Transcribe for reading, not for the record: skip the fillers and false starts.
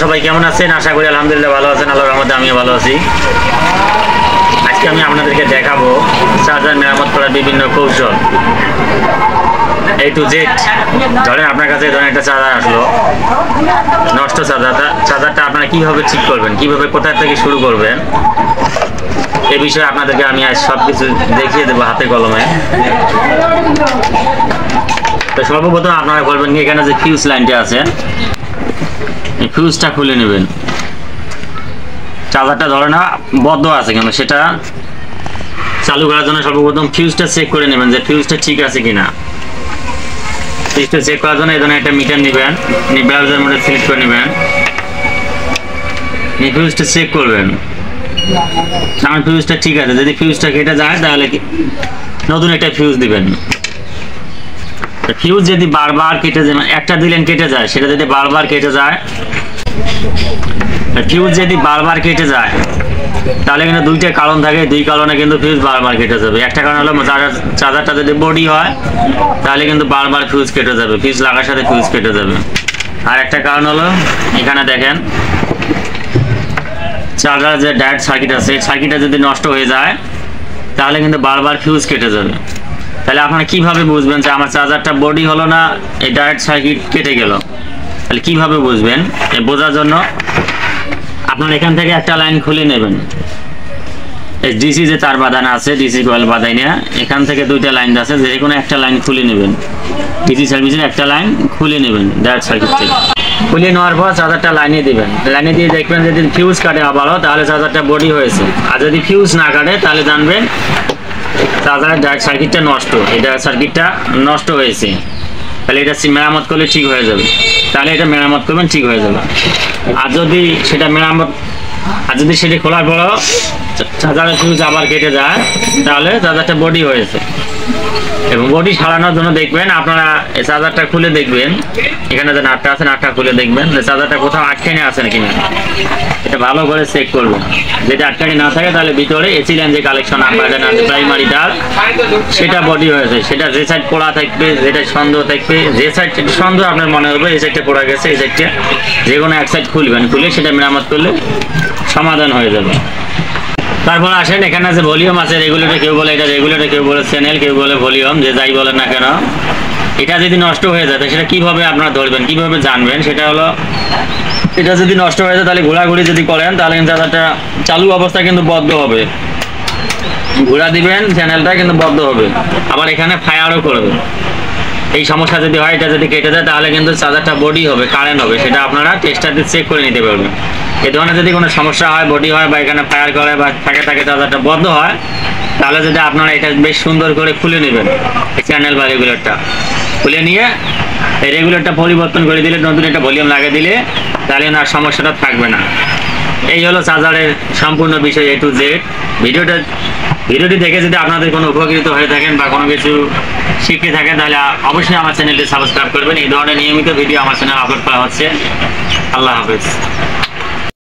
সবাই কেমন আছেন? আশা করি আলহামদুলিল্লাহ ভালো আছেন। আল্লাহর রহমতে আমিও ভালো আছি। আজকে আমি আপনাদেরকে দেখাবো চার্জার মেরামত করার বিভিন্ন কৌশল A to Z। ধরেন আপনার কাছে ধরেন একটা চার্জার আসলো, নষ্ট চার্জারটা আপনারা কিভাবে ঠিক করবেন, কিভাবে কোথা থেকে শুরু করবেন, এ বিষয়ে আপনাদেরকে আমি আজ সবকিছু দেখিয়ে দেবো হাতে কলমে। তো সর্বপ্রথম আপনারা বলবেন কি, এখানে যে ফিউজ লাইনটা আছে এই ফিউজটা খুলে নেবেন। চার্জারটা ধরে না বদ্ধ আছে, কিন্তু সেটা চালু করার জন্য সর্বপ্রথম ফিউজটা চেক করে নেবেন যে ফিউজটা ঠিক আছে কিনা। ফিউজটা চেক করার জন্য এই ধরনের একটা মিটার নেবেন, ব্রাউজার মোডে সিলেক্ট করে নেবেন, ফিউজটা চেক করবেন। আমার ফিউজটা ঠিক আছে, যদি ফিউজটা কেটে যায় তাহলে নতুন একটা ফিউজ দিবেন। ফিউজ যদি বারবার কেটে যায়, একটা দিলেন কেটে যায়, সেটা যদি বারবার কেটে যায়, ফিউজ যদি বারবার কেটে যায় তাহলে কিন্তু দুইটা কারণ থাকে, দুই কারণে কিন্তু ফিউজ বারবার কেটে যাবে। একটা কারণ হলো চার্জারটা যদি বডি হয় তাহলে কিন্তু বারবার ফিউজ কেটে যাবে, ফিউজ লাগার সাথে ফিউজ কেটে যাবে। আর একটা কারণ হলো এখানে দেখেন চার্জারের যে ডায়োড সার্কিট আছে, সার্কিটটা যদি নষ্ট হয়ে যায় তাহলে কিন্তু বারবার ফিউজ কেটে যাবে। তাহলে আপনারা কিভাবে বুঝবেন যে আমার চার্জারটা বডি হলো না, এই ডায়োড সার্কিট কেটে গেল? তাহলে কিভাবে বুঝবেন? এই বোঝার জন্য আপনারা এখান থেকে একটা লাইন খুলে নেবেন। ডিসি যে তার বাঁধানো আছে, ডিসি কয়েল বাঁধাই না, এখান থেকে দুইটা লাইন আছে, যে কোনো একটা লাইন খুলে নেবেন। ডিসি সার্ভিসের একটা লাইন খুলে নেবেন ডায়োড সার্কিট থেকে। খুলে নেওয়ার পর চার্জারটা লাইনে দিবেন। লাইনে দিয়ে দেখবেন যদি ফিউজ কাটে আবারও তাহলে চার্জারটা বডি হয়েছে, আর যদি ফিউজ না কাটে তাহলে জানবেন চার্জারের ডায়োড সার্কিটটা নষ্ট, এই ডায়োড সার্কিটটা নষ্ট হয়েছে। তাহলে এটা মেরামত করলে ঠিক হয়ে যাবে, তাহলে এটা মেরামত করবেন, ঠিক হয়ে যাবে। আর যদি সেটা খোলার পরও চার্জারের ফিউজ আবার কেটে যায় তাহলে চার্জারটা বডি হয়েছে। এবং বডি সারানোর জন্য দেখবেন আপনারা এই চার্জারটা খুলে দেখবেন, এখানে যে নাটটা আছে নাটটা খুলে দেখবেন যে চার্জারটা কোথাও আটকানি আছে নাকি না, এটা ভালো করে চেক করবেন। যদি আটকানি না থাকে তাহলে ভিতরে এসি লাইন যে কালেকশন আপনাদের আছে প্রাইমারি তার, সেটা বডি হয়েছে। সেটা যে সাইড পোড়া থাকবে, যেটা সন্দেহ থাকবে, যে সাইড সন্দেহ আপনার মনে হবে এই সাইডটা পোড়া গেছে, এই সাইডটা যে কোনো এক সাইড খুলবেন, খুলে সেটা মেরামত করলে সমাধান হয়ে যাবে। তারপর আসেন এখানে যে ভলিউম আছে, রেগুলেটর কেউ বলে এটা রেগুলেটর, কেউ বলে চ্যানেল, কেউ বলে ভলিউম, যে যাই বলেন না কেন, এটা যদি নষ্ট হয়ে যায় সেটা কিভাবে আপনারা ধরবেন, কিভাবে জানবেন? সেটা হলো এটা যদি নষ্ট হয়ে যায় তাহলে ঘোরাঘুরি যদি করেন তাহলে কিন্তু চার্জারটা চালু অবস্থা কিন্তু বদ্ধ হবে, ঘোরা দিবেন চ্যানেলটা কিন্তু বদ্ধ হবে, আবার এখানে ফায়ারও করবে। এই সমস্যা যদি হয়, এটা যদি কেটে যায় তাহলে কিন্তু চার্জারটা বডি হবে, কারেন্ট হবে, সেটা আপনারা টেস্টার দিয়ে চেক করে নিতে পারবেন। এই ধরনের যদি কোনো সমস্যা হয়, বডি হয় বা এখানে ফায়ার করে বা থাকে চার্জারটা বন্ধ হয়, তাহলে যদি আপনারা এটা বেশ সুন্দর করে খুলে নেবেন, এই চ্যানেল বা রেগুলেটরটা খুলে নিয়ে এই রেগুলেটরটা পরিবর্তন করে দিলে, নতুন একটা ভলিউম লাগিয়ে দিলে তাহলে আর সমস্যাটা থাকবে না। এই হলো চার্জারের সম্পূর্ণ বিষয় A to Z। ভিডিওটি দেখে যদি আপনাদের কোনো উপকৃত হয়ে থাকেন বা কোনো কিছু শিখে থাকেন তাহলে অবশ্যই আমার চ্যানেলটি সাবস্ক্রাইব করবেন। এই ধরনের নিয়মিত ভিডিও আমার চ্যানেলে আপলোড করা হচ্ছে। আল্লাহ হাফেজ।